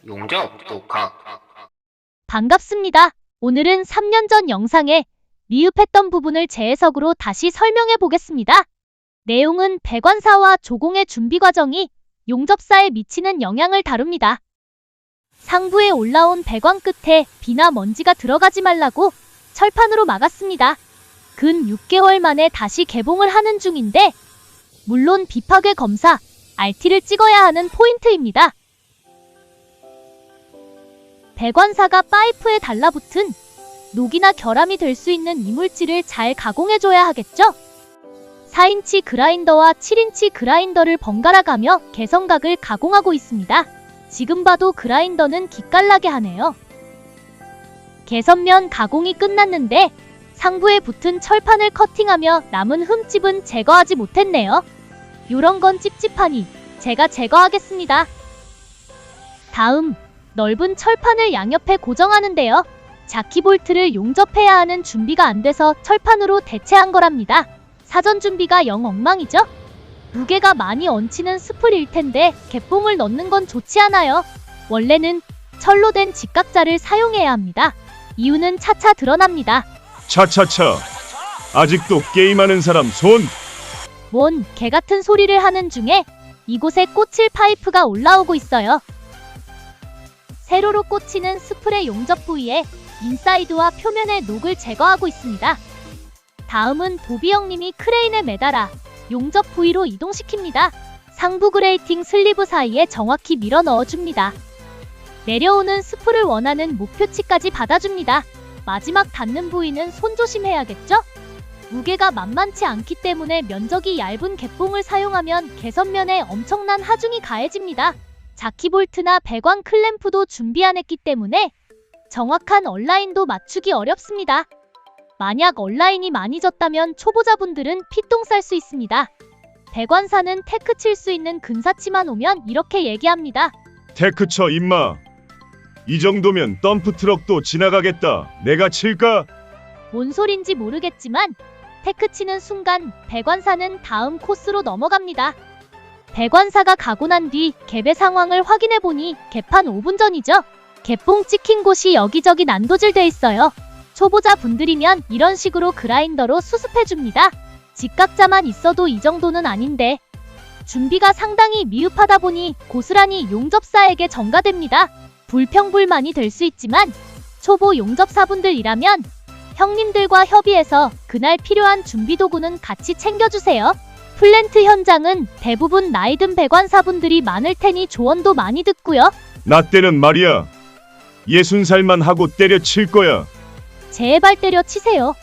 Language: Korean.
용접 독학. 반갑습니다. 오늘은 3년 전 영상에 미흡했던 부분을 재해석으로 다시 설명해 보겠습니다. 내용은 배관사와 조공의 준비 과정이 용접사에 미치는 영향을 다룹니다. 상부에 올라온 배관 끝에 비나 먼지가 들어가지 말라고 철판으로 막았습니다. 근 6개월 만에 다시 개봉을 하는 중인데, 물론 비파괴 검사, RT를 찍어야 하는 포인트입니다. 배관사가 파이프에 달라붙은 녹이나 결함이 될 수 있는 이물질을 잘 가공해줘야 하겠죠? 4인치 그라인더와 7인치 그라인더를 번갈아 가며 개성각을 가공하고 있습니다. 지금 봐도 그라인더는 기깔나게 하네요. 개선면 가공이 끝났는데 상부에 붙은 철판을 커팅하며 남은 흠집은 제거하지 못했네요. 요런 건 찝찝하니 제가 제거하겠습니다. 다음, 넓은 철판을 양옆에 고정하는데요. 자키볼트를 용접해야 하는 준비가 안 돼서 철판으로 대체한 거랍니다. 사전 준비가 영 엉망이죠? 무게가 많이 얹히는 스풀일 텐데 개뽕을 넣는 건 좋지 않아요. 원래는 철로 된 직각자를 사용해야 합니다. 이유는 차차 드러납니다. 차차차. 아직도 게임하는 사람 손. 뭔 개같은 소리를 하는 중에 이곳에 꽂힐 파이프가 올라오고 있어요. 세로로 꽂히는 스풀의 용접 부위에 인사이드와 표면의 녹을 제거하고 있습니다. 다음은 도비 형님이 크레인에 매달아 용접 부위로 이동시킵니다. 상부 그레이팅 슬리브 사이에 정확히 밀어 넣어줍니다. 내려오는 스풀을 원하는 목표치까지 받아줍니다. 마지막 닿는 부위는 손 조심해야겠죠? 무게가 만만치 않기 때문에 면적이 얇은 개뽕을 사용하면 개선면에 엄청난 하중이 가해집니다. 자키볼트나 배관 클램프도 준비 안 했기 때문에 정확한 얼라인도 맞추기 어렵습니다. 만약 얼라인이 많이 졌다면 초보자분들은 피똥 쌀 수 있습니다. 배관사는 테크 칠 수 있는 근사치만 오면 이렇게 얘기합니다. 테크 쳐 임마. 이 정도면 덤프트럭도 지나가겠다. 내가 칠까? 뭔 소린지 모르겠지만 테크 치는 순간 배관사는 다음 코스로 넘어갑니다. 배관사가 가고 난 뒤 갭의 상황을 확인해보니 개판 5분 전이죠. 개뽕 찍힌 곳이 여기저기 난도질 돼 있어요. 초보자 분들이면 이런 식으로 그라인더로 수습해줍니다. 직각자만 있어도 이 정도는 아닌데 준비가 상당히 미흡하다 보니 고스란히 용접사에게 전가됩니다. 불평불만이 될 수 있지만 초보 용접사분들이라면 형님들과 협의해서 그날 필요한 준비도구는 같이 챙겨주세요. 플랜트 현장은 대부분 나이든 배관사분들이 많을 테니 조언도 많이 듣고요. 나 때는 말이야. 60살만 하고 때려칠 거야. 제발 때려 치세요.